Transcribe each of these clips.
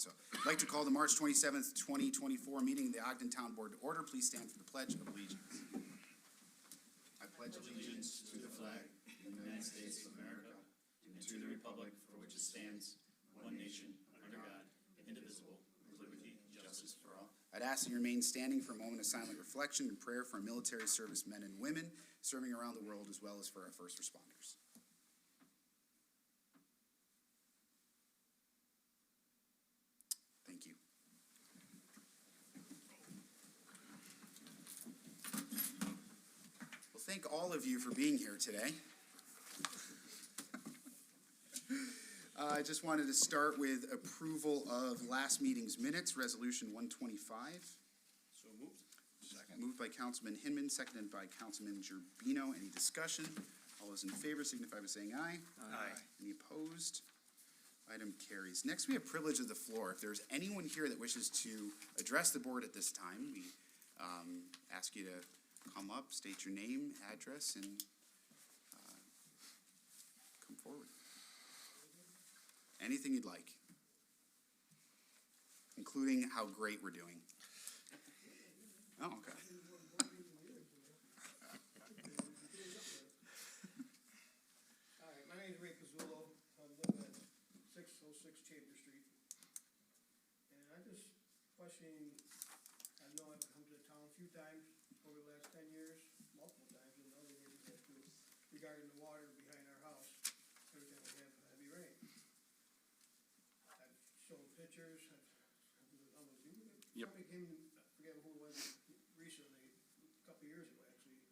So I'd like to call the March 27th, 2024 meeting of the Ogden Town Board to order. Please stand for the Pledge of Allegiance. I pledge allegiance to the flag of the United States of America and to the republic for which it stands, one nation, under God, indivisible, with liberty and justice for all. I'd ask that you remain standing for a moment of silent reflection and prayer for our military service men and women serving around the world, as well as for our first responders. Thank you. Well, thank all of you for being here today. I just wanted to start with approval of last meeting's minutes, Resolution 125. So moved. Second. Moved by Councilman Hinman, seconded by Councilman Gerbino. Any discussion? All those in favor signify by saying aye. Aye. Any opposed? Item carries. Next, we have privilege of the floor. If there's anyone here that wishes to address the board at this time, we ask you to come up, state your name, address, and come forward. Anything you'd like, including how great we're doing. Oh, okay. Hi, my name is Ray Pizzullo. I live at 606 Chambers Street. And I'm just questioning, I know I've come to the town a few times over the last 10 years, multiple times, and other neighbors have too, regarding the water behind our house every time we have heavy rain. I've shown pictures, Yep. somebody came, I forget who it was recently, a couple years ago actually,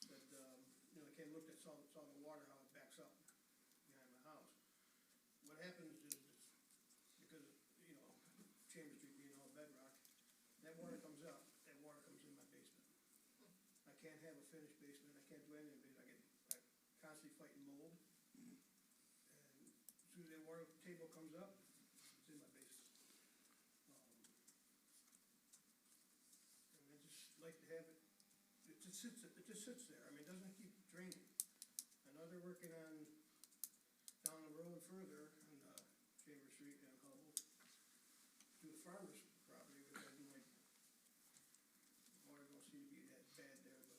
that, they came and looked at, saw the water, how it backs up behind my house. What happens is, because, Chambers Street being all bedrock, that water comes up, that water comes in my basement. I can't have a finished basement, I can't do anything, because I'm constantly fighting mold. And as soon as that water table comes up, it's in my basement. And I just like to have it, it just sits there, I mean, it doesn't keep draining. I know they're working on, down the road further on, Chambers Street and Hubble, to the farmer's property, which I do like, water don't seem to be that bad there, but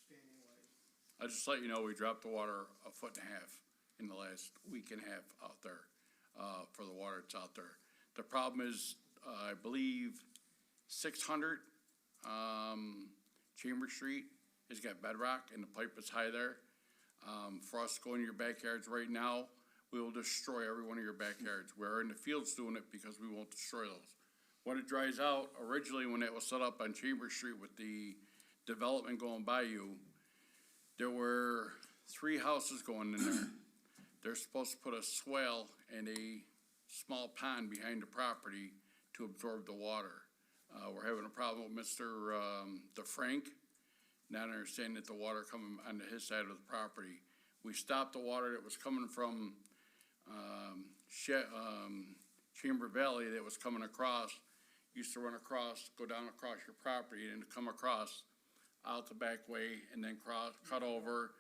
standing wise. I just let you know, we dropped the water 1.5 feet in the last week and a half out there, for the water that's out there. The problem is, I believe 600, Chambers Street has got bedrock and the pipe is high there. For us to go into your backyards right now, we will destroy every one of your backyards. We're in the fields doing it because we won't destroy those. When it dries out, originally when it was set up on Chambers Street with the development going by you, there were 3 houses going in there. They're supposed to put a swale and a small pond behind the property to absorb the water. We're having a problem with Mr. DeFrank, not understanding that the water coming onto his side of the property. We stopped the water that was coming from Chamber Valley that was coming across, used to run across, go down across your property and come across out the back way and then cut over,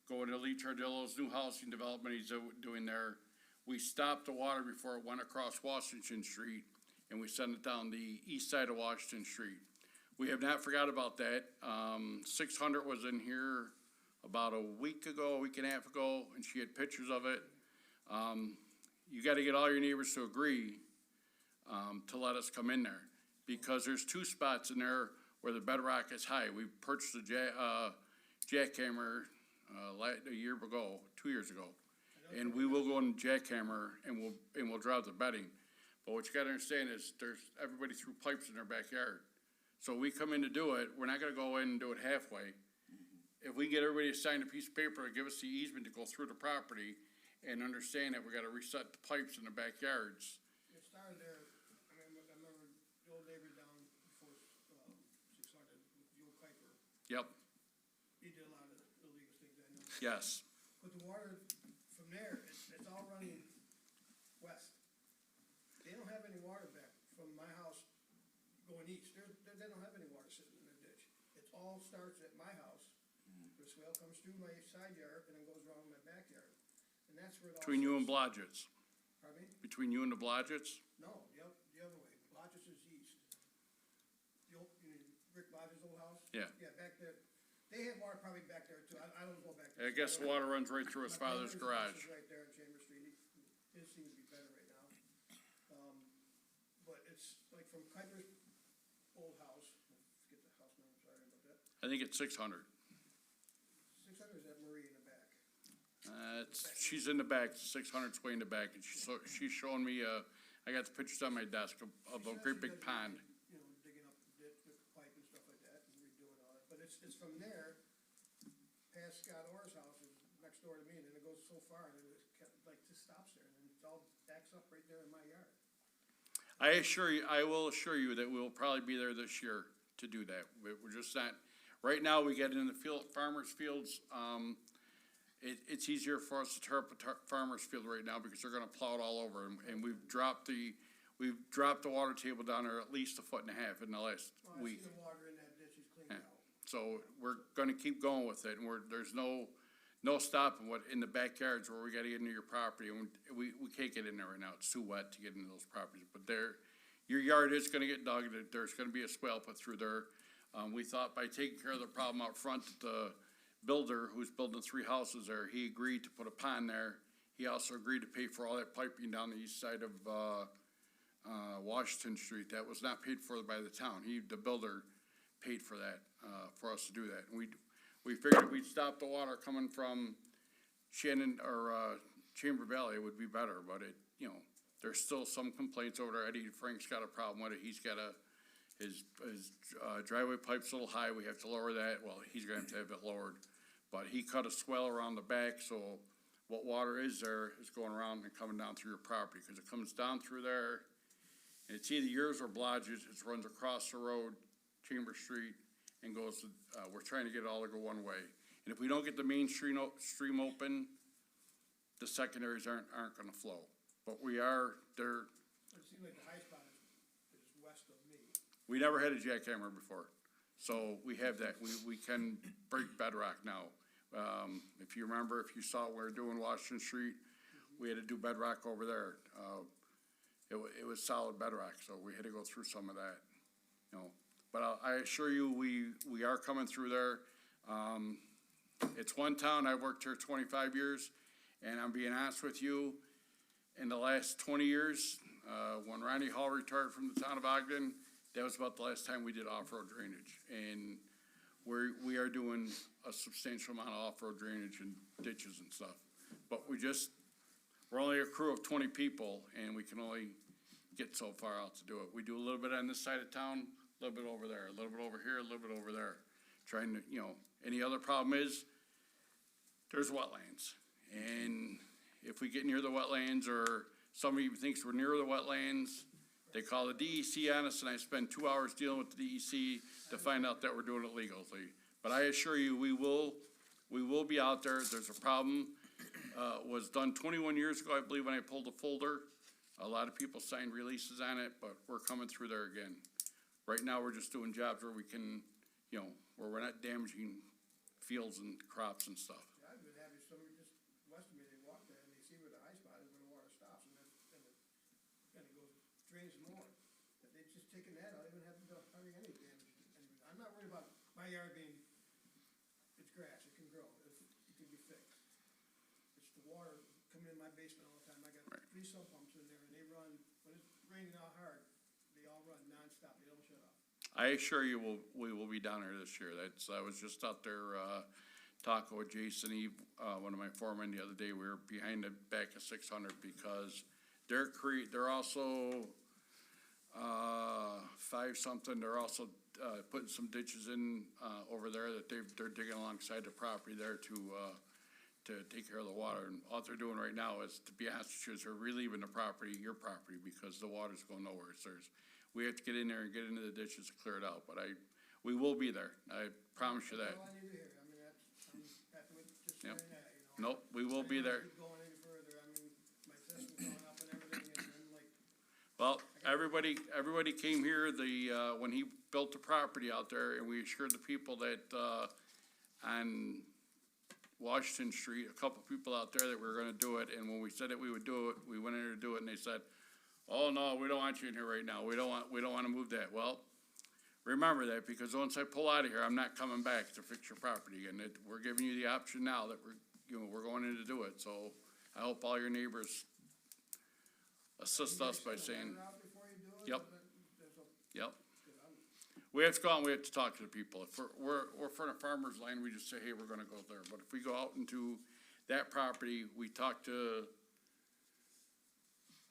go into Lee Tardillo's new housing development he's doing there. We stopped the water before it went across Washington Street and we sent it down the east side of Washington Street. We have not forgot about that. 600 was in here about a week and a half ago, and she had pictures of it. You got to get all your neighbors to agree to let us come in there, because there's 2 spots in there where the bedrock is high. We purchased a jackhammer a year ago, 2 years ago, and we will go in jackhammer and we'll drive the bedding. But what you got to understand is everybody threw pipes in their backyard. So we come in to do it, we're not gonna go in and do it halfway. If we get everybody to sign a piece of paper to give us the easement to go through the property and understand that we gotta reset the pipes in the backyards. It started there, I remember the old neighbor down before, 600, with Joe Kuiper. Yep, He did a lot of illegal things, I know. yes. But the water from there, it's all running west. They don't have any water back from my house going east. They don't have any water sitting in the ditch. It all starts at my house. The swale comes through my side yard and then goes around my backyard. And that's where it all Between you and starts. Blodgett's. Pardon me? Between you and the Blodgett's? No, the Yeah. Yeah, back there, they have water probably back there too, I don't go back there. I guess the water runs right through his My father's brother's house garage. is right there on Chambers Street, his seems to be better right now. But it's like from Kuiper's old house, forget the house number, sorry about that. I think it's 600. 600 is that Marie in the back. She's in the back, 600's way in the back, and she's showing me, I got the pictures on my desk of a She great says big she does, pond. you know, digging up the pipe and stuff like that, and redoing all that, but it's from there, past Scott Orr's house, is next door to me, and then it goes so far, and then it like just stops there, and then it all backs up right there in my yard. I will assure you that we'll probably be there this year to do that. We're just not, right now, we get in the field, farmers' fields, it's easier for us to tear up a farmer's field right now because they're gonna plow it all over, and we've dropped the water table down there at least 1.5 feet in the last Well, I week. see the water in that ditch is cleaned Yeah. out. So we're gonna keep going with it, and there's no stopping in the backyards where we gotta get into your property, and we can't get in there right now, it's too wet to get into those properties, but your yard is gonna get dug, there's gonna be a swale put through there. We thought by taking care of the problem out front, that the builder who's building 3 houses there, he agreed to put a pond there. He also agreed to pay for all that piping down the east side of, Washington Street. That was not paid for by the town. The builder paid for that, for us to do that. And we figured if we'd stop the water coming from Shannon, or, Chamber Valley, it would be better, but there's still some complaints over there. Eddie Frank's got a problem with it. He's got his driveway pipe's a little high. We have to lower that. Well, he's gonna have to have it lowered. But he cut a swell around the back, so what water is there is going around and coming down through your property, because it comes down through there. And it's either yours or Blodgett's. It runs across the road, Chamber Street, and goes, we're trying to get it all to go one way. And if we don't get the main stream open, the secondaries aren't gonna flow. But we are, But it seems like the high spot is west of me. we never had a jackhammer before. So we have that. We can break bedrock now. If you remember, if you saw what we were doing Washington Street, we had to do bedrock over there. It was solid bedrock, so we had to go through some of that, But I assure you, we are coming through there. It's one town, I've worked here 25 years, and I'm being honest with you, in the last 20 years, when Ronnie Hall retired from the town of Ogden, that was about the last time we did off-road drainage. And we are doing a substantial amount of off-road drainage and ditches and stuff. But we're only a crew of 20 people, and we can only get so far out to do it. We do a little bit on this side of town, a little bit over there, a little bit over here, a little bit over there. Trying to, any other problem is, there's wetlands. And if we get near the wetlands, or somebody thinks we're near the wetlands, they call the DEC on us, and I spend 2 hours dealing with the DEC to find out that we're doing it legally. But I assure you, we will be out there. There's a problem. Was done 21 years ago, I believe, when I pulled the folder. A lot of people signed releases on it, but we're coming through there again. Right now, we're just doing jobs where we can, where we're not damaging fields and crops and stuff. Yeah, I've been having somebody just west of me, they walk there and they see where the high spot is, where the water stops, and it goes, drains more. If they've just taken that out, they wouldn't have to do hardly any damage. And I'm not worried about my yard being, it's grass, it can grow, it can be fixed. It's the water coming in my basement all the time. I got 3 sump pumps in there, and they run, when it's raining out hard, they all run nonstop, they don't shut off. I assure you, we will be down there this year. I was just out there, talking with Jason Eve, one of my foremen the other day. We were behind the back of 600 because they're also, 5-something, they're also, putting some ditches in, over there that they're digging alongside the property there to take care of the water. And all they're doing right now is, to be honest with you, is they're relieving the property, your property, because the water's going nowhere. We have to get in there and get into the ditches to clear it out, but we will be there. I promise you that. That's all I need to hear. I mean, I'm happy with just Yep. saying that, Nope, we will be there. Keep going any further. I mean, my system's going up and everything, and then like, Well, everybody came here, when he built the property out there, and we assured the people that, on Washington Street, a couple people out there that we were gonna do it, and when we said that we would do it, we went in there to do it, and they said, oh, no, we don't want you in here right now, we don't wanna move that. Well, remember that, because once I pull out of here, I'm not coming back to fix your property, and we're giving you the option now that we're going in to do it, so I hope all your neighbors assist us by saying, Yep. yep. We have to go out and we have to talk to the people. If we're from a farmer's land, we just say, hey, we're gonna go there, but if we go out into that property, we talk to,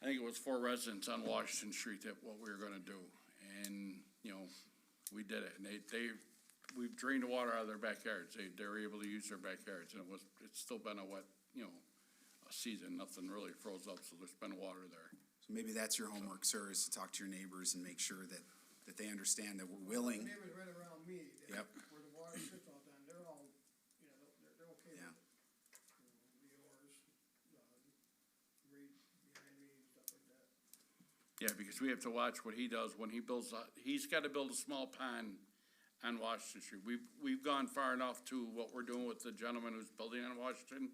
I think it was 4 residents on Washington Street that what we were gonna do, and, we did it, and we've drained the water out of their backyards, they were able to use their backyards, and it's still been a wet, a season, nothing really froze up, so there's been water there. So maybe that's your homework, sir, is to talk to your neighbors and make sure that they understand that we're willing. The neighbors right around me, Yep. where the water sits all the time, they're all, they're okay Yeah. with it. The oars, right behind me and stuff like that. Yeah, because we have to watch what he does when he builds, he's gotta build a small pond on Washington Street. We've gone far enough to what we're doing with the gentleman who's building on Washington.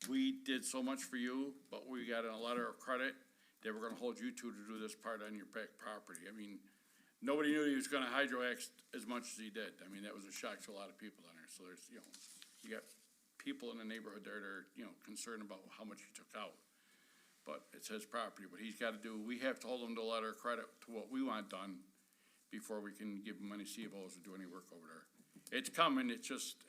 We did so much for you, but we got a letter of credit that we're gonna hold you to do this part on your back property. I mean, nobody knew he was gonna hydroact as much as he did. I mean, that was a shock to a lot of people down there. So there's, you got people in the neighborhood there that are, concerned about how much he took out. But it's his property, but he's gotta we have to hold him to a letter of credit to what we want done before we can give him any CBOs or do any work over there. It's coming, it's just,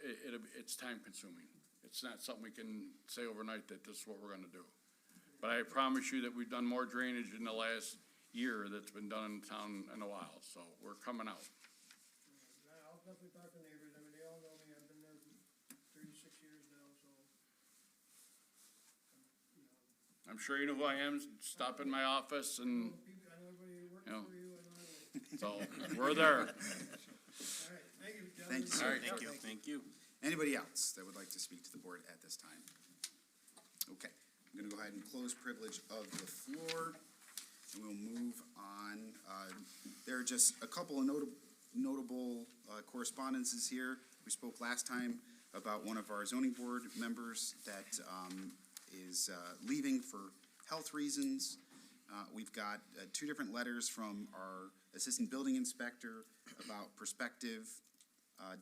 it's time consuming. It's not something we can say overnight that this is what we're gonna do. But I promise you that we've done more drainage in the last year that's been done in town in a while, so we're coming out. I'll definitely talk to neighbors, I mean, they all know me, I've been there for 36 years now, so. I'm sure you know who I am, stop in my office and, I know everybody who works Yeah. for you, I know everything. so, we're there. All right, thank you, gentlemen. Thank you, sir. All right. Thank you. Thank you. Anybody else that would like to speak to the board at this time? Okay, I'm gonna go ahead and close privilege of the floor, and we'll move on. There are just a couple of notable correspondences here. We spoke last time about one of our zoning board members that is leaving for health reasons. We've got 2 different letters from our assistant building inspector about prospective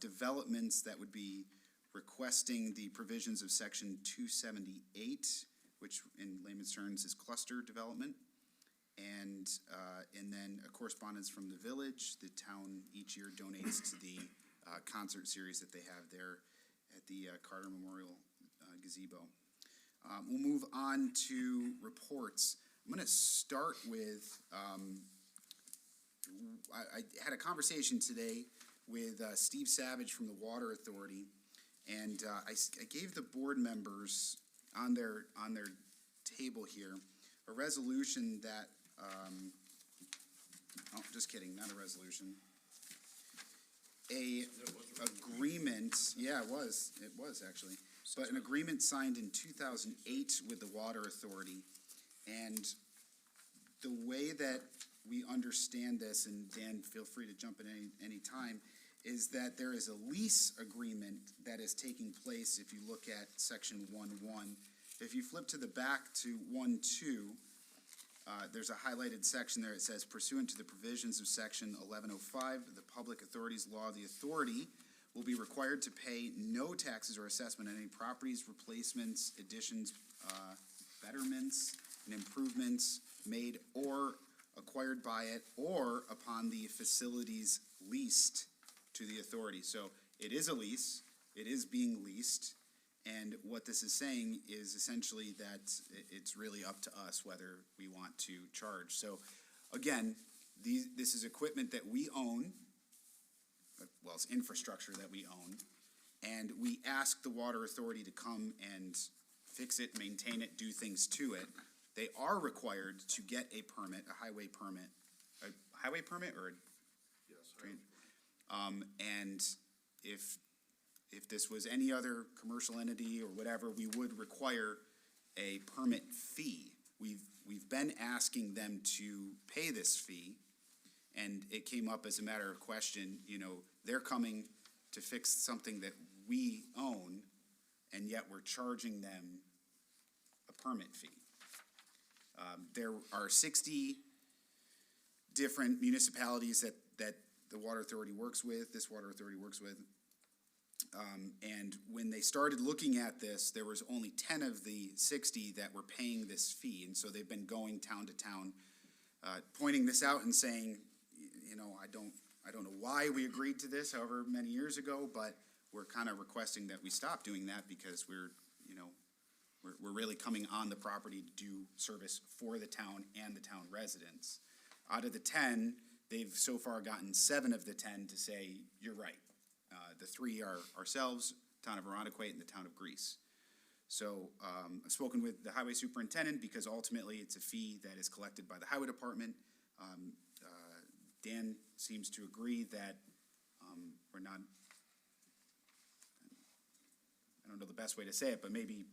developments that would be requesting the provisions of section 278, which in layman's terms is cluster development. And then a correspondence from the village. The town each year donates to the concert series that they have there at the Carter Memorial gazebo. We'll move on to reports. I'm gonna start with, I had a conversation today with Steve Savage from the Water Authority, and I gave the board members on their table here a resolution that, oh, just kidding, not a resolution. Agreement, yeah, it was actually, but an agreement signed in 2008 with the Water Authority. And the way that we understand this, and Dan, feel free to jump in any time, is that there is a lease agreement that is taking place if you look at section 1.1. If you flip to the back to 1.2, there's a highlighted section there. It says pursuant to the provisions of section 1105 of the Public Authorities Law, the authority will be required to pay no taxes or assessment on any properties, replacements, additions, betterments, and improvements made or acquired by it or upon the facilities leased to the authority. So it is a lease, it is being leased, and what this is saying is essentially that it's really up to us whether we want to charge. So again, this is equipment that we own, well, it's infrastructure that we own, and we ask the Water Authority to come and fix it, maintain it, do things to it. They are required to get a permit, a highway permit or a Yes. and if this was any other commercial entity or whatever, we would require a permit fee. We've been asking them to pay this fee, and it came up as a matter of question, they're coming to fix something that we own, and yet we're charging them a permit fee. There are 60 different municipalities that the water authority works with, this water authority works with. And when they started looking at this, there was only 10 of the 60 that were paying this fee. And so they've been going town to town, pointing this out and saying, you know, I don't know why we agreed to this however many years ago, but we're kind of requesting that we stop doing that because we're really coming on the property to do service for the town and the town residents. Out of the 10, they've so far gotten 7 of the 10 to say, you're right. The 3 are ourselves, town of Arundequoit, and the town of Greece. So I've spoken with the highway superintendent because ultimately it's a fee that is collected by the highway department. Dan seems to agree that we're not, I don't know the best way to say it, but maybe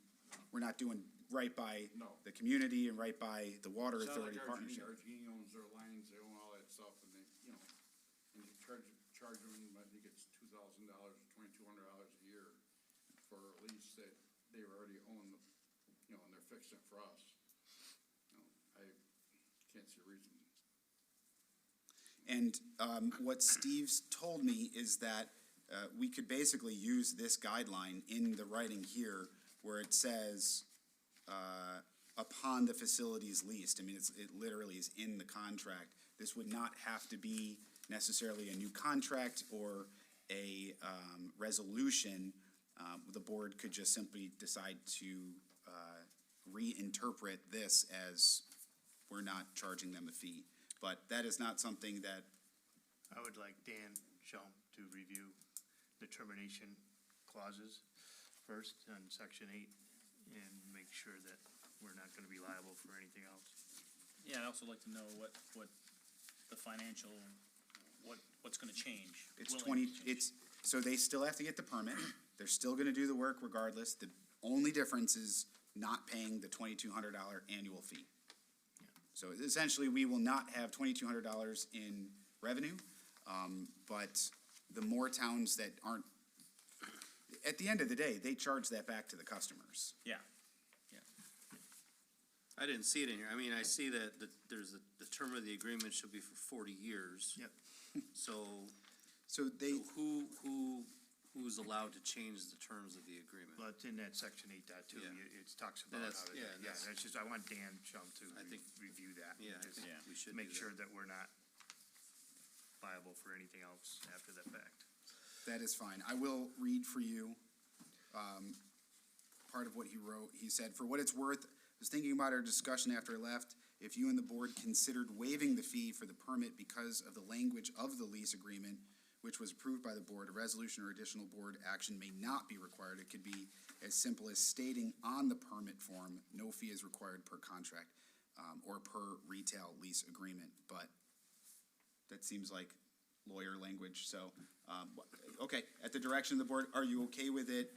we're not doing right by No. the community and right by the water Sounds authority like partnership. RG owns their lines, they own all that stuff, and they, you know, and you charge them, I think it's $2,000 or $2,200 a year for a lease that they already own, you know, and they're fixing it for us. You know, I can't see a reason. And what Steve's told me is that we could basically use this guideline in the writing here where it says, upon the facilities leased. I mean, it literally is in the contract. This would not have to be necessarily a new contract or a resolution. The board could just simply decide to reinterpret this as we're not charging them a fee. But that is not something that, I would like Dan Schaum to review the termination clauses first on section 8 and make sure that we're not gonna be liable for anything else. Yeah, I'd also like to know what the financial, what's gonna change. it's willing 20, to change. so they still have to get the permit. They're still gonna do the work regardless. The only difference is not paying the $2,200 annual fee. So essentially, we will not have $2,200 in revenue, but the more towns that aren't, at the end of the day, they charge that back to the customers. Yeah, I didn't see it in here. I mean, I see that there's the term of the agreement shall be for 40 years. Yep. So So they, who's allowed to change the terms of the agreement? Well, it's in that section 8.2, Yeah. it talks about that's- how to, yeah, yeah, that's- that's just, I want Dan Schaum to I think- review that. Yeah, I Just think Yeah. we should Make do sure that. that we're not liable for anything else after the fact. that is fine. I will read for you part of what he wrote. He said, "For what it's worth, I was thinking about our discussion after I left. If you and the board considered waiving the fee for the permit because of the language of the lease agreement, which was approved by the board, a resolution or additional board action may not be required. It could be as simple as stating on the permit form, no fee is required per contract, or per retail lease agreement." But that seems like lawyer language, so, okay, at the direction of the board, are you okay with it?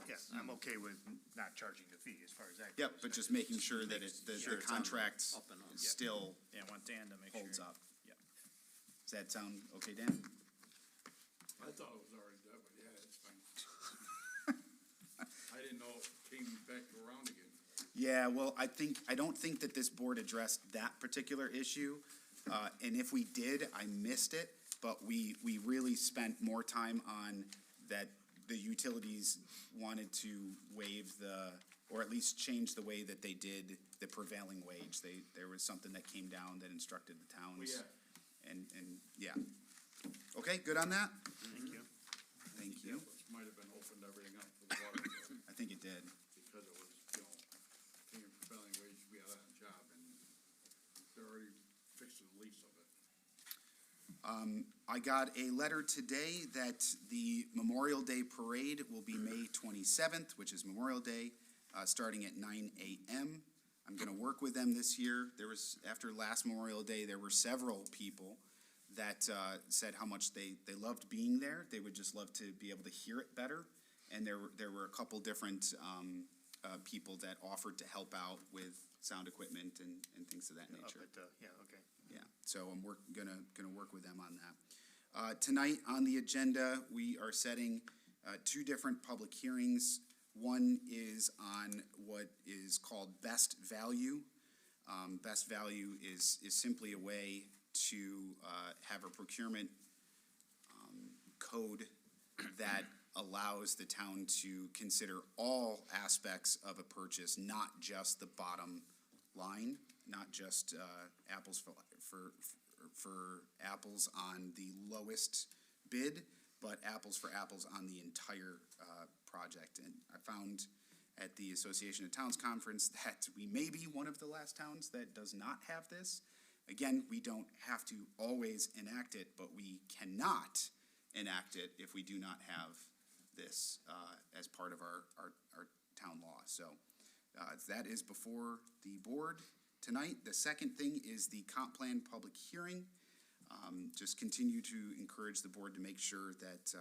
Yes, I'm okay with not charging the fee as far as that goes. Yep, but just making sure that the Sure, it's on- contract up and on. still yeah, I want Dan to make sure. holds up. Yeah. Does that sound okay, Dan? I thought it was already done, but yeah, it's fine. I didn't know it came back around again. Yeah, well, I don't think that this board addressed that particular issue. And if we did, I missed it, but we really spent more time on that the utilities wanted to waive or at least change the way that they did the prevailing wage. There was something that came down that instructed the towns. Yeah. And, yeah. Okay, good on that? Thank you. Thank you. Which might have been opened everything up for the water bill, I think it did. because it was, you know, paying prevailing wage, we had on job, and they're already fixing the lease of it. I got a letter today that the Memorial Day Parade will be May 27th, which is Memorial Day, starting at 9 a.m. I'm going to work with them this year. After last Memorial Day, there were several people that said how much they loved being there. They would just love to be able to hear it better. And there were a couple different people that offered to help out with sound equipment and things of that Up nature. at, yeah, okay. Yeah, so I'm gonna work with them on that. Tonight on the agenda, we are setting 2 different public hearings. One is on what is called best value. Best value is simply a way to have a procurement code that allows the town to consider all aspects of a purchase, not just the bottom line, not just apples for apples on the lowest bid, but apples for apples on the entire project. And I found at the Association of Towns Conference that we may be one of the last towns that does not have this. Again, we don't have to always enact it, but we cannot enact it if we do not have this as part of our town law. So that is before the board tonight. The second thing is the comp plan public hearing. Just continue to encourage the board to make sure that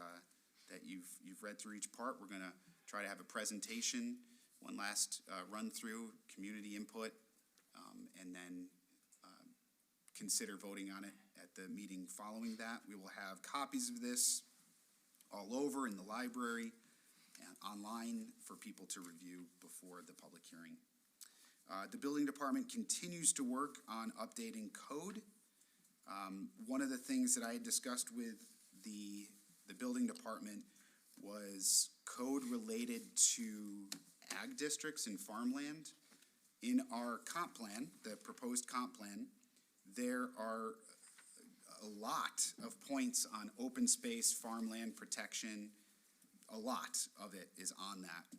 that you've read through each part. We're gonna try to have a presentation, one last run through, community input, and then consider voting on it at the meeting following that. We will have copies of this all over in the library and online for people to review before the public hearing. The building department continues to work on updating code. One of the things that I had discussed with the building department was code related to ag districts and farmland. In our comp plan, the proposed comp plan, there are a lot of points on open space, farmland protection. A lot of it is on that.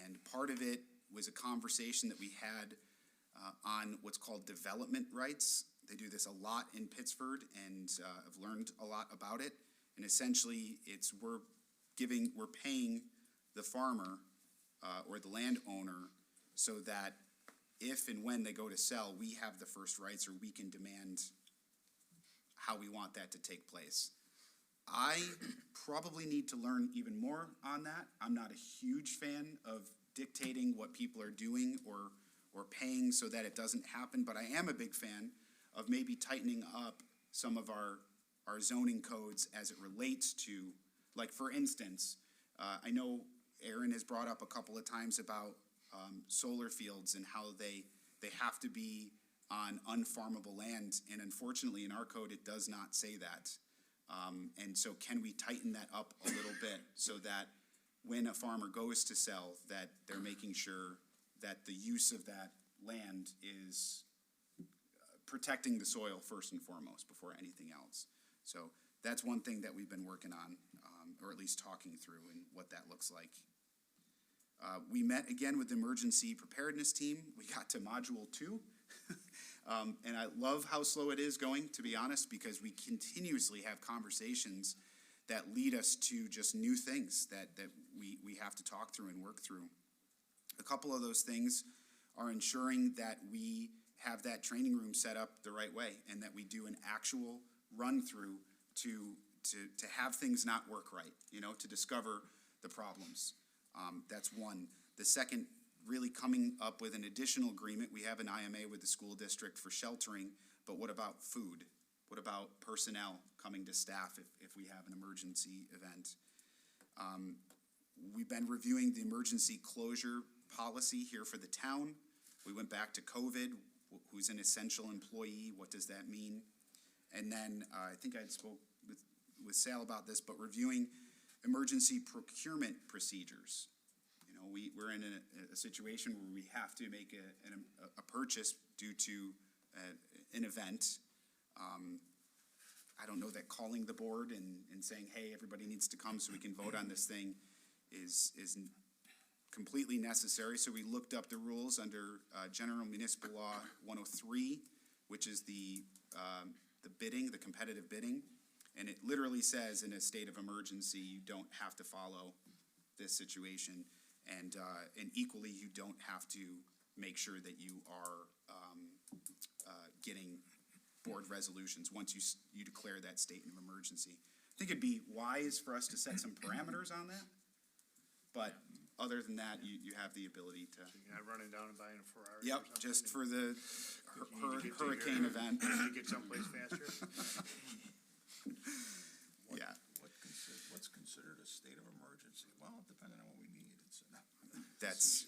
And part of it was a conversation that we had on what's called development rights. They do this a lot in Pittsford, and I've learned a lot about it. And essentially, we're paying the farmer or the landowner so that if and when they go to sell, we have the first rights, or we can demand how we want that to take place. I probably need to learn even more on that. I'm not a huge fan of dictating what people are doing or paying so that it doesn't happen, but I am a big fan of maybe tightening up some of our zoning codes as it relates to, like, for instance, I know Aaron has brought up a couple of times about solar fields and how they have to be on unfarmable land, and unfortunately in our code it does not say that. And so can we tighten that up a little bit so that when a farmer goes to sell, that they're making sure that the use of that land is protecting the soil first and foremost before anything else. So that's one thing that we've been working on, or at least talking through, and what that looks like. We met again with the emergency preparedness team. We got to module 2. And I love how slow it is going, to be honest, because we continuously have conversations that lead us to just new things that we have to talk through and work through. A couple of those things are ensuring that we have that training room set up the right way, and that we do an actual run-through to have things not work right, to discover the problems. That's one. The second, really coming up with an additional agreement. We have an IMA with the school district for sheltering, but what about food? What about personnel coming to staff if we have an emergency event? We've been reviewing the emergency closure policy here for the town. We went back to COVID. Who's an essential employee? What does that mean? And then I think I spoke with Sal about this, but reviewing emergency procurement procedures. We're in a situation where we have to make a purchase due to an event. I don't know that calling the board and saying, hey, everybody needs to come so we can vote on this thing is completely necessary. So we looked up the rules under General Municipal Law 103, which is the bidding, the competitive bidding. And it literally says in a state of emergency, you don't have to follow this situation. And equally, you don't have to make sure that you are getting board resolutions once you declare that state of emergency. I think it'd be wise for us to set some parameters on that. But other than that, you have the ability to. So you're not running down and buying a Ferrari or Yep, something? just for the You need to get to hurricane your- event. To get someplace faster? Yeah. What's considered a state of emergency? Well, depending on what we need, it's. That's,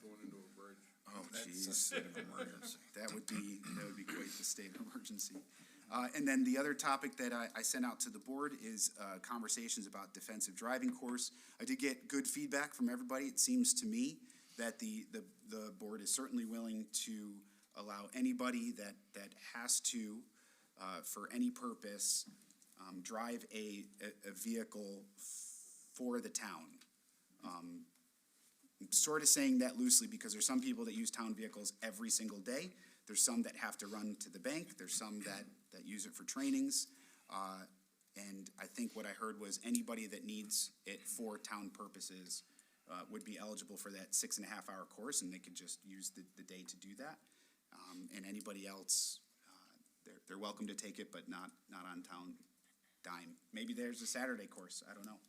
Going into a bridge. oh That's a geez, state of emergency. that would be quite the state of emergency. And then the other topic that I sent out to the board is conversations about defensive driving course. I did get good feedback from everybody. It seems to me that the board is certainly willing to allow anybody that has to, for any purpose, drive a vehicle for the town. I'm sort of saying that loosely because there's some people that use town vehicles every single day. There's some that have to run to the bank. There's some that use it for trainings. And I think what I heard was anybody that needs it for town purposes would be eligible for that 6.5-hour course, and they could just use the day to do that. And anybody else, they're welcome to take it, but not on town dime. Maybe there's a Saturday course. I don't know.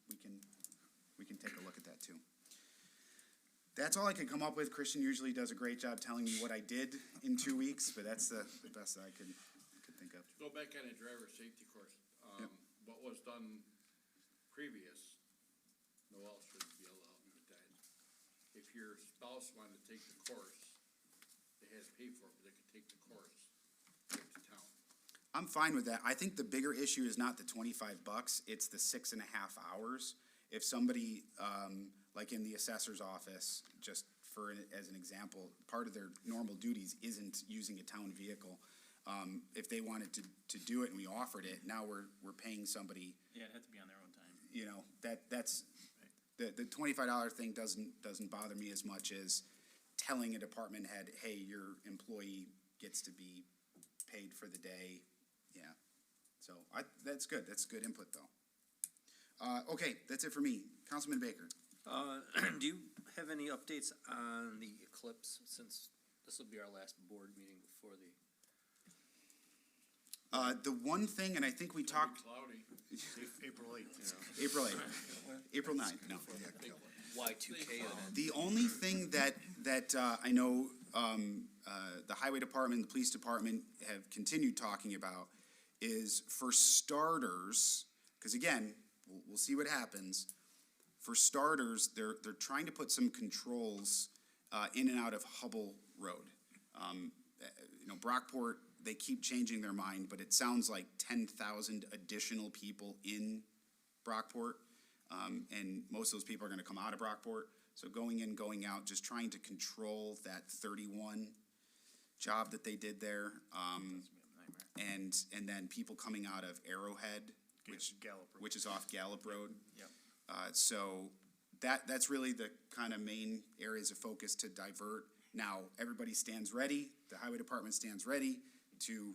We can take a look at that too. That's all I can come up with. Christian usually does a great job telling me what I did in 2 weeks, but that's the best I could think of. Go back on the driver safety course. Yep. What was done previous, no one else should be allowed to do that. If your spouse wanted to take the course, they had to pay for it, but they could take the course, take it to town. I'm fine with that. I think the bigger issue is not the $25, it's the 6.5 hours. If somebody, like in the assessor's office, just as an example, part of their normal duties isn't using a town vehicle. If they wanted to do it and we offered it, now we're paying somebody, Yeah, it'd have to be on their own time. you know, that's, the $25 thing doesn't bother me as much as telling a department head, hey, your employee gets to be paid for the day. Yeah, so that's good. That's good input, though. Okay, that's it for me. Councilman Baker. Do you have any updates on the eclipse, since this will be our last board meeting before the, The one thing, and I think we talked, Cloudy. April 8th. April 8th, April 9th, no. Y2K event? The only thing that I know the highway department, the police department have continued talking about is, for starters, because again, we'll see what happens. For starters, they're trying to put some controls in and out of Hubble Road. Brockport, they keep changing their mind, but it sounds like 10,000 additional people in Brockport. And most of those people are gonna come out of Brockport. So going in, going out, just trying to control that 31 job that they did there. And then people coming out of Arrowhead, Gallup Road. which is off Gallup Road. Yep. So that's really the kind of main areas of focus to divert. Now, everybody stands ready, the highway department stands ready to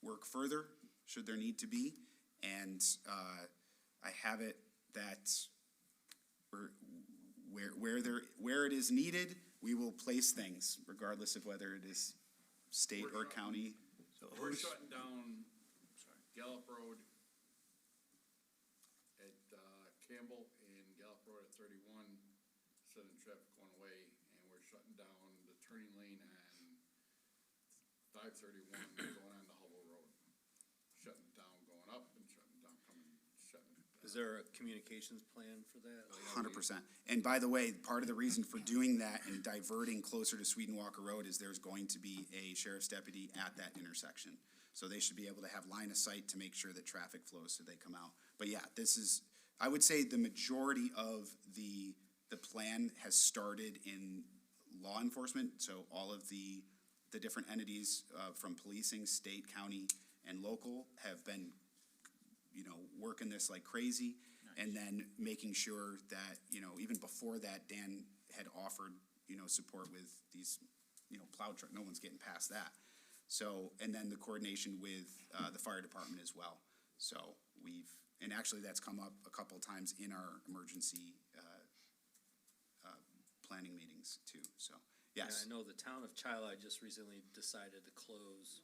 work further, should there need to be. And I have it that where it is needed, we will place things, regardless of whether it is state or county. We're shutting down Gallup Road at Campbell and Gallup Road at 31, sending traffic going away, and we're shutting down the turning lane on 531 going on to Hubble Road. Shutting it down going up and shutting it down shutting it down. Is there a communications plan for that? 100%. And by the way, part of the reason for doing that and diverting closer to Sweden Walker Road is there's going to be a sheriff's deputy at that intersection. So they should be able to have line of sight to make sure that traffic flows so they come out. But yeah, I would say the majority of the plan has started in law enforcement. So all of the different entities from policing, state, county, and local have been, working this like crazy. And then making sure that, even before that, Dan had offered, support with these, plow truck, no one's getting past that. So, and then the coordination with the fire department as well. So and actually that's come up a couple of times in our emergency planning meetings too, so, yes. Yeah, I know the town of Chili just recently decided to close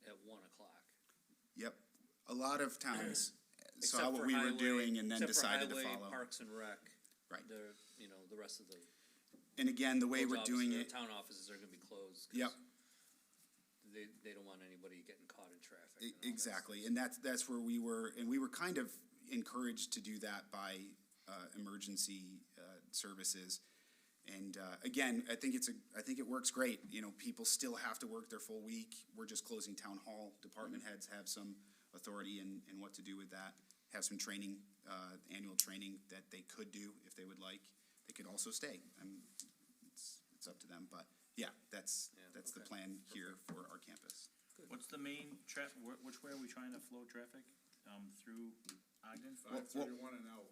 at 1 o'clock. Yep, a lot of towns saw Except what for we were highway- doing and then except for decided to highway, follow. Parks and Rec. Right. The rest of the. And again, the way we're village doing offices, it, the town offices are gonna be closed. 'cause Yep. They don't want anybody getting caught in traffic. and all that exactly, and that's where we were kind of encouraged to do that by emergency services. And, again, I think it works great. You know, people still have to work their full week. We're just closing town hall. Department heads have some authority in what to do with that. Have some training, annual training that they could do if they would like. They could also stay. It's up to them, but yeah, that's the plan here for our campus. What's the main which way are we trying to flow traffic, through Ogden? 531 and out.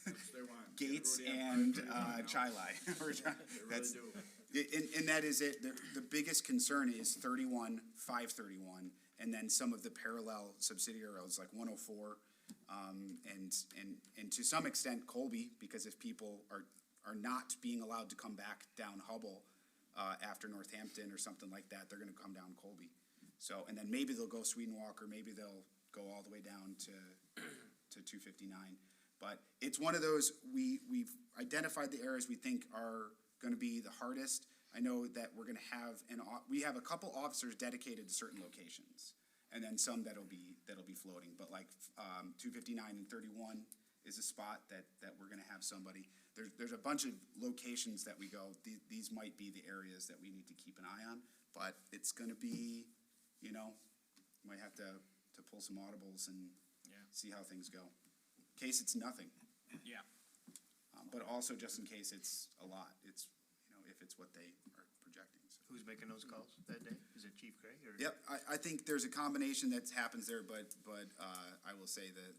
Which they want. Gates Everybody and, on 531 Chili. We're trying- They really that's- do. And that is it. The biggest concern is 31, 531, and then some of the parallel subsidiary roads like 104, and to some extent Colby, because if people are not being allowed to come back down Hubble after Northampton or something like that, they're gonna come down Colby. So, and then maybe they'll go Sweden Walk, or maybe they'll go all the way down to 259. But it's one of those, we've identified the areas we think are gonna be the hardest. I know that we're gonna have we have a couple officers dedicated to certain locations, and then some that'll be floating, but like, 259 and 31 is a spot that we're gonna have somebody. There's a bunch of locations that we go, these might be the areas that we need to keep an eye on, but it's gonna be, you know, might have to pull some audibles and Yeah. see how things go. In case it's nothing, Yeah. but also just in case it's a lot, it's, you know, if it's what they are projecting, so. Who's making those calls that day? Is it Chief Gray or? Yep, I think there's a combination that happens there, but, I will say the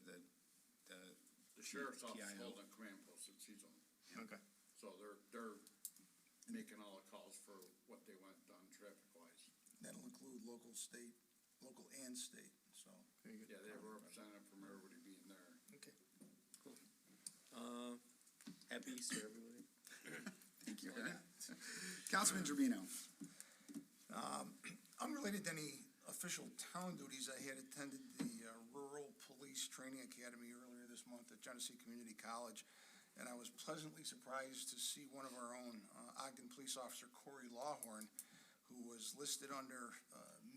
The sheriff's office PIO. holds on command post at Cecil. Okay. So they're making all the calls for what they want done traffic-wise. That'll include local and state, so. Very good. Yeah, they have a representative from everybody being there. Okay. Happy Easter, everybody. Thank you. Councilman Gerbino. Unrelated to any official town duties, I had attended the Rural Police Training Academy earlier this month at Genesee Community College, and I was pleasantly surprised to see one of our own, Ogden Police Officer Corey Lawhorn, who was listed under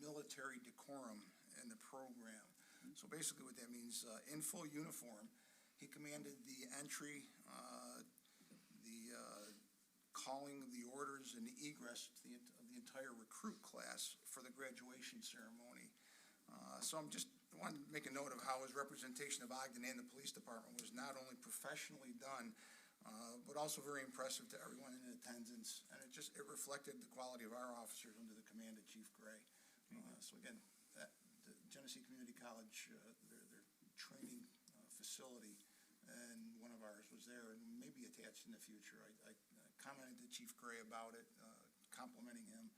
military decorum in the program. So basically what that means, in full uniform, he commanded the entry, the calling of the orders and the egress of the entire recruit class for the graduation ceremony. So I'm just wanted to make a note of how his representation of Ogden and the police department was not only professionally done, but also very impressive to everyone in attendance. And it reflected the quality of our officers under the command of Chief Gray. So again, the Genesee Community College, their training facility, and one of ours was there and may be attached in the future. I commented to Chief Gray about it, complimenting him.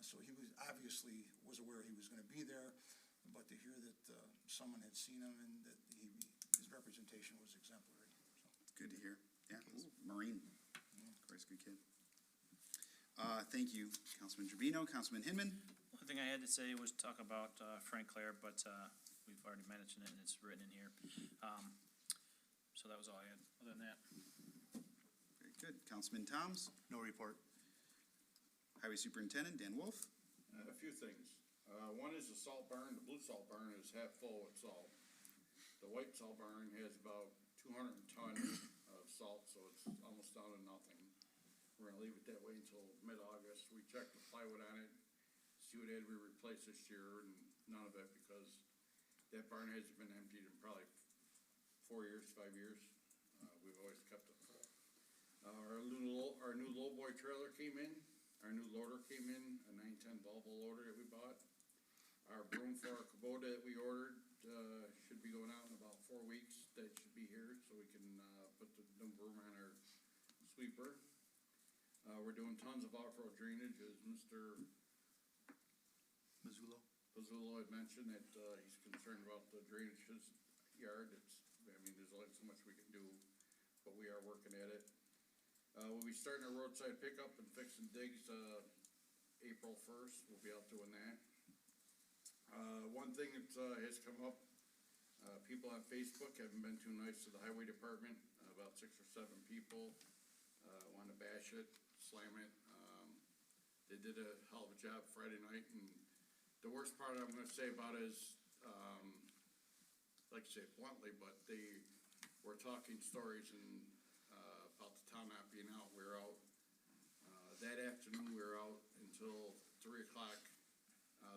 So he obviously was aware he was gonna be there, but to hear that someone had seen him and that his representation was exemplary, so. Good to hear. Yeah, he's a Marine. Corey's a good kid. Thank you, Councilman Gerbino. Councilman Hinman? One thing I had to say was talk about Frank Claire, but we've already mentioned it and it's written in here. So that was all I had. Other than that, Very good. Councilman Toms? No report. Highway Superintendent Dan Wolf? A few things. One is the salt barn. The blue salt barn is half full with salt. The white salt barn has about 200 tons of salt, so it's almost down to nothing. We're gonna leave it that way until mid-August. We checked the plywood on it, see what had to be replaced this year, and none of it, because that barn hasn't been emptied in probably 4 years, 5 years. We've always kept it full. Our new lowboy trailer came in. Our new loader came in, a 910 Volvo loader that we bought. Our broom for our Kubota that we ordered, should be going out in about 4 weeks. That should be here, so we can, put the new broom on our sweeper. We're doing tons of off-road drainage, as Mr. Pizzullo had mentioned, that, he's concerned about the drainage in his yard. There's only so much we can do, but we are working at it. We'll be starting our roadside pickup and fixing digs, April 1st. We'll be out doing that. One thing that, has come up, people on Facebook haven't been too nice to the highway department. About 6 or 7 people, want to bash it, slam it. They did a hell of a job Friday night, and the worst part I'm gonna say about it is, like I say bluntly, but they were talking stories and, about the town not being out, we were out, that afternoon, we were out until 3 o'clock.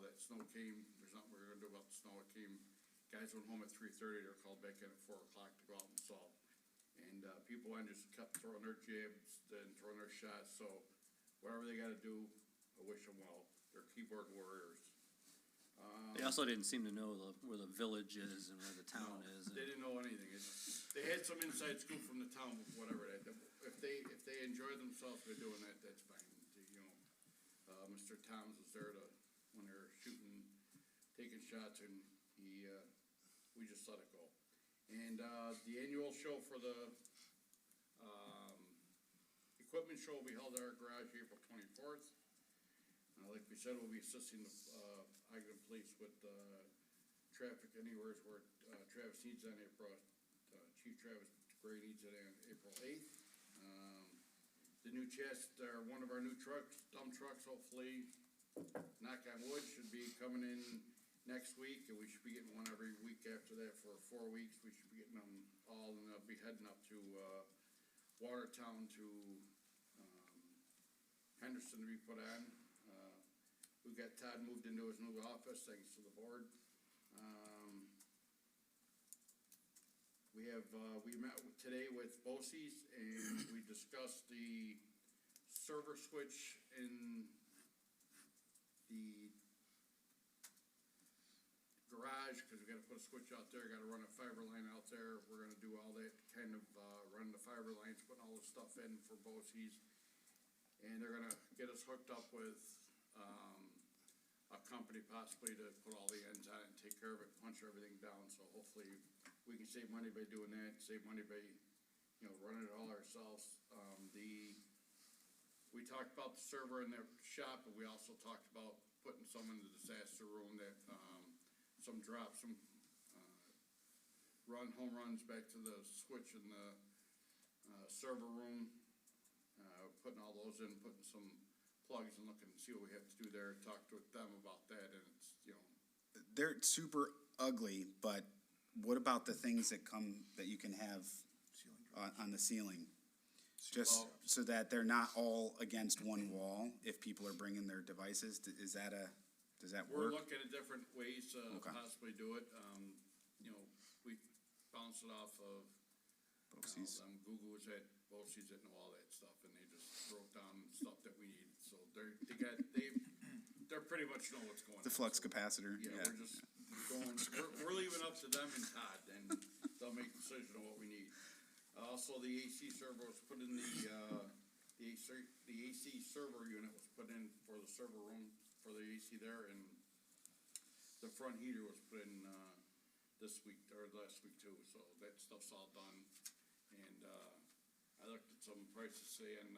That snow came, there's nothing we were gonna do about the snow, it came, guys went home at 3:30, they were called back in at 4 o'clock to go out and salt. And, people went just kept throwing their jabs and throwing their shots, so whatever they gotta do, I wish them well, they're keyboard warriors. They also didn't seem to know where the village is and where the town No, is. They didn't know anything. They had some inside scoop from the town, but whatever that, if they enjoy themselves, they're doing that, that's fine. You know, Mr. Toms was there when they were shooting, taking shots, and we just let it go. And, the annual show for the, equipment show will be held at our garage April 24th. Like we said, we'll be assisting the, Ogden Police with, traffic anywhere where, Travis needs on April, Chief Travis Gray needs it on April 8th. The new or one of our new trucks, dump trucks, hopefully, knock on wood, should be coming in next week, and we should be getting one every week after that for 4 weeks. We should be getting them all, and they'll be heading up to, Watertown to, Henderson to be put on. We got Todd moved into his new office, thanks to the board. We met today with BOCES, and we discussed the server switch in the garage, because we gotta put a switch out there, gotta run a fiber line out there. We're gonna do all that, kind of, run the fiber lines, putting all the stuff in for BOCES. And they're gonna get us hooked up with, a company possibly to put all the ends on it and take care of it, punch everything down, so hopefully we can save money by doing that, save money by, running it all ourselves. We talked about the server in the shop, but we also talked about putting some in the disaster room that, some drops, some, home runs back to the switch in the, server room. Putting all those in, putting some plugs and looking and see what we have to do there, talk with them about that, and it's, They're super ugly, but what about the things that you can have on the ceiling? Just Well- so that they're not all against one wall if people are bringing their devices, does that we're work? looking at different ways to Okay. possibly do it. We bounced it off of, BOCES? Google was at BOCES that know all that stuff, and they just wrote down stuff that we need, so they're pretty much know what's going on. The flux so- capacitor, Yeah, yeah. we're just we're leaving up to them and Todd, and they'll make the decision on what we need. Also, the AC server was put in the AC server unit was put in for the server room, for the AC there, and the front heater was put in, this week, or last week too, so that stuff's all done. And, I looked at some prices saying,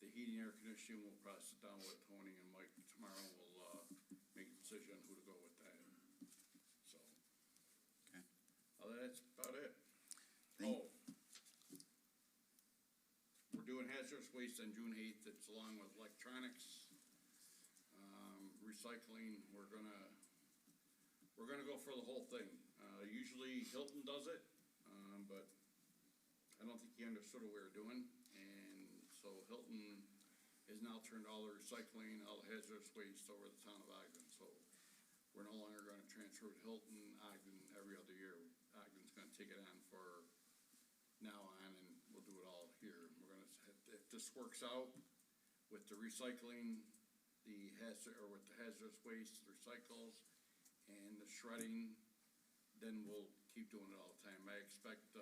the heating, air conditioning, we'll probably sit down with Tony and Mike tomorrow, and we'll, make a decision on who to go with that, so. Okay. That's about it. Thank- Oh. We're doing hazardous waste on June 8th, it's along with electronics. Recycling, we're gonna go for the whole thing. Usually Hilton does it, but I don't think he understood what we were doing, and so Hilton has now turned all the recycling, all the hazardous waste over to the town of Ogden, so we're no longer gonna transfer to Hilton, Ogden every other year. Ogden's gonna take it on for now on, and we'll do it all here. We're gonna, if this works out with the recycling, with the hazardous waste, recycles, and the shredding, then we'll keep doing it all the time. I expect,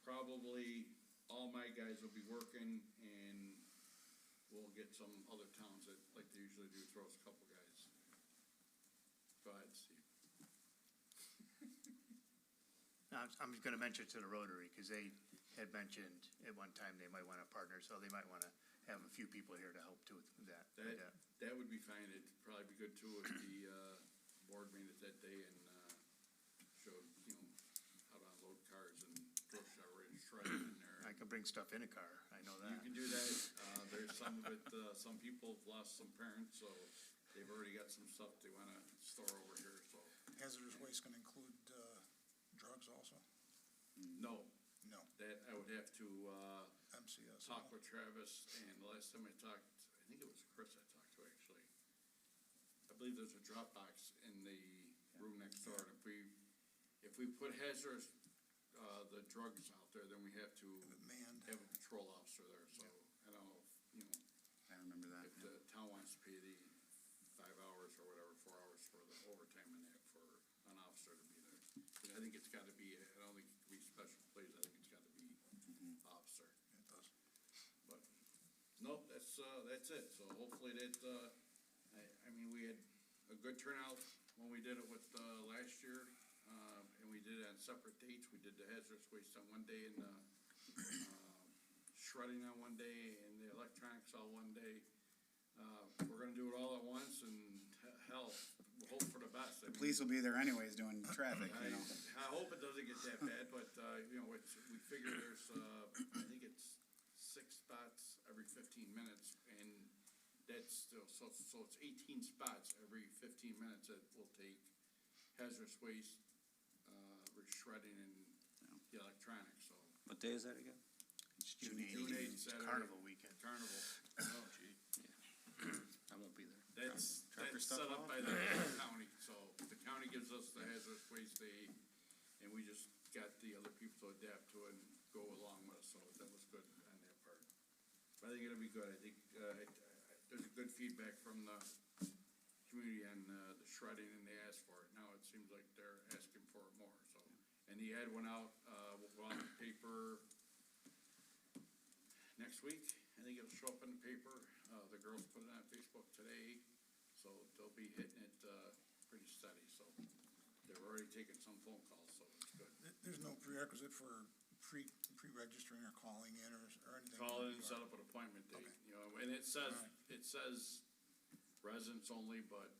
probably all my guys will be working, and we'll get some other towns that, like they usually do, throw us a couple guys. Go ahead, Steve. I'm gonna mention to the Rotary, because they had mentioned at one time they might wanna partner, so they might wanna have a few people here to help too with that. That would be fine. It'd probably be good too if the, board made it that day and, showed, how to unload cars and grocery already shredded in there. I can bring stuff in a car, I know You that. can do that. There's some of it, some people have lost some parents, so they've already got some stuff they wanna store over here, so, Hazardous waste gonna include, drugs also? no. No. that I would have to, MCS. talk with Travis, and the last time I talked, I think it was Chris I talked to, actually. I believe there's a drop box in the room next door, and if we put hazardous, the drugs out there, then we have to Manned. have a patrol officer there, so I don't know, if, I remember that. if the town wants to pay the 5 hours or whatever, 4 hours for the overtime and that for an officer to be there. But I think it's gotta be, I don't think it can be special police, I think it's gotta be officer. It does. But, nope, that's it, so hopefully that, I mean, we had a good turnout when we did it with, last year, and we did it on separate dates, we did the hazardous waste on one day, and, shredding on one day, and the electronics all one day. We're gonna do it all at once, and hell, we'll hope for the best. I The mean, police will be there anyways doing traffic, I, you know. I hope it doesn't get that bad, but, we figure there's, I think it's 6 spots every 15 minutes, and that's still, so it's 18 spots every 15 minutes that will take hazardous waste, shredding and the electronics, so. What day is that again? It's June June 8th, 8th, it's Saturday. Carnival weekend. Carnival, oh gee. I won't be there. That's Tractor set stuff up off? by the county, so the county gives us the hazardous waste day, and we just got the other people to adapt to it and go along with us, so that was good on that part. But I think it'll be good, I think, there's a good feedback from the community on, the shredding, and they asked for it. Now it seems like they're asking for it more, so. And the ad went out, will go out in the paper next week. I think it'll show up in the paper. The girls put it on Facebook today, so they'll be hitting it, pretty steady, so. They're already taking some phone calls, so it's good. There's no prerequisite for pre-registering or calling in or anything? Call in and set up an appointment date, Okay. and it says, Alright. it says residents only, but,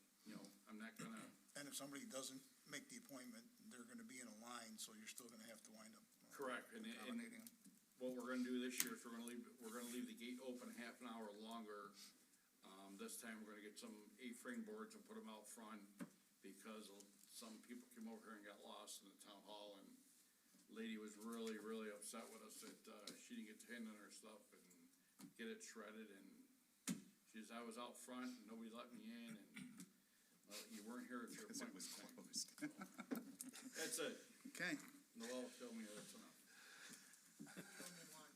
I'm not gonna, And if somebody doesn't make the appointment, they're gonna be in a line, so you're still gonna have to wind up. correct, and accommodating them. what we're gonna do this year is we're gonna leave the gate open half an hour longer. This time, we're gonna get some A-frame boards and put them out front, because some people came over here and got lost in the town hall, and lady was really, really upset with us that, she didn't get to hand in her stuff and get it shredded, and she says, I was out front, and nobody let me in, and, well, you weren't here at your Because it appointment was time. closed. That's it. Okay, Noel told me that's enough.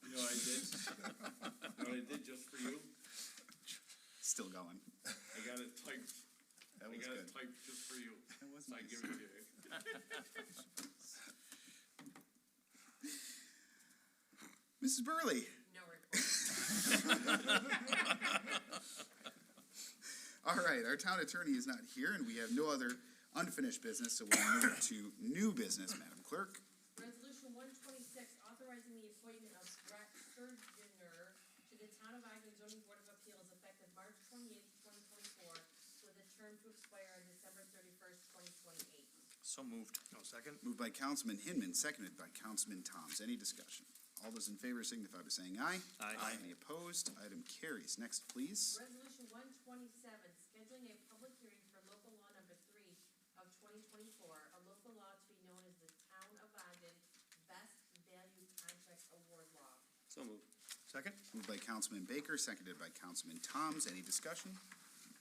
You know what I did? You know what I did just for you? still going. I got it typed. That I was got good. it typed just for you. That was So I nice. give it to you. Mrs. Burley. No report. All right, our town attorney is not here, and we have no other unfinished business, so we'll move to new business, Madam Clerk. Resolution 126, authorizing the appointment of Brett Sturgener to the Town of Ogden Zoning Board of Appeals effective March 28th, 2024, with a term to expire on December 31st, 2028. So moved. No, second? Moved by Councilman Hinman, seconded by Councilman Toms. Any discussion? All those in favor signify by saying aye. Aye. Any opposed? Item carries. Next, please. Resolution 127, scheduling a public hearing for local law number 3 of 2024, a local law to be known as the Town of Ogden Best Value Contract Award Law. So moved. Second? Moved by Councilman Baker, seconded by Councilman Toms. Any discussion?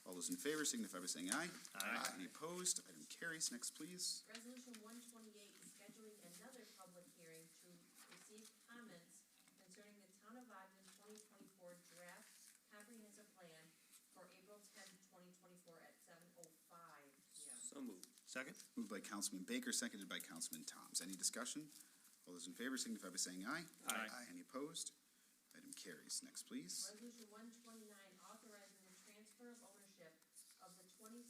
All those in favor signify by saying aye. Aye. Any opposed? Item carries. Next, please. Resolution 128 is scheduling another public hearing to receive comments concerning the Town of Ogden 2024 draft comprehensive plan for April 10th, 2024 at 7:05 p.m. So moved. Second? Moved by Councilman Baker, seconded by Councilman Toms. Any discussion? All those in favor signify by saying aye. Aye. Any opposed? Item carries. Next, please. Resolution 129, authorizing the transfer of ownership of the 2016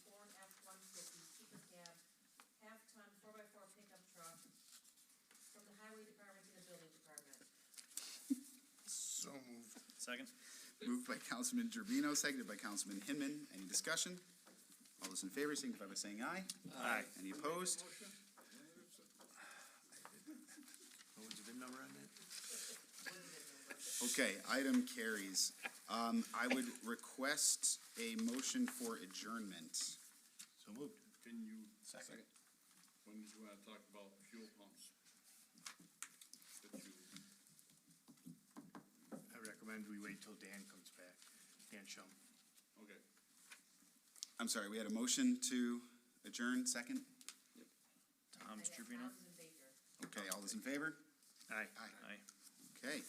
Ford F-150 Super Cab half-ton 4x4 pickup truck from the Highway Department to the Building Department. So moved. Second? Moved by Councilman Gerbino, seconded by Councilman Hinman. Any discussion? All those in favor signify by saying aye. Aye. Any opposed? What was the VIN number on that? Okay, item carries. I would request a motion for adjournment. So moved. Can you? Second. When did you wanna talk about fuel pumps? recommend we wait till Dan comes back, Dan Shum. Okay. I'm sorry, we had a motion to adjourn, second? Tom I got Strubino? Towns and Baker. Okay, all those in favor? Aye. Aye. Okay.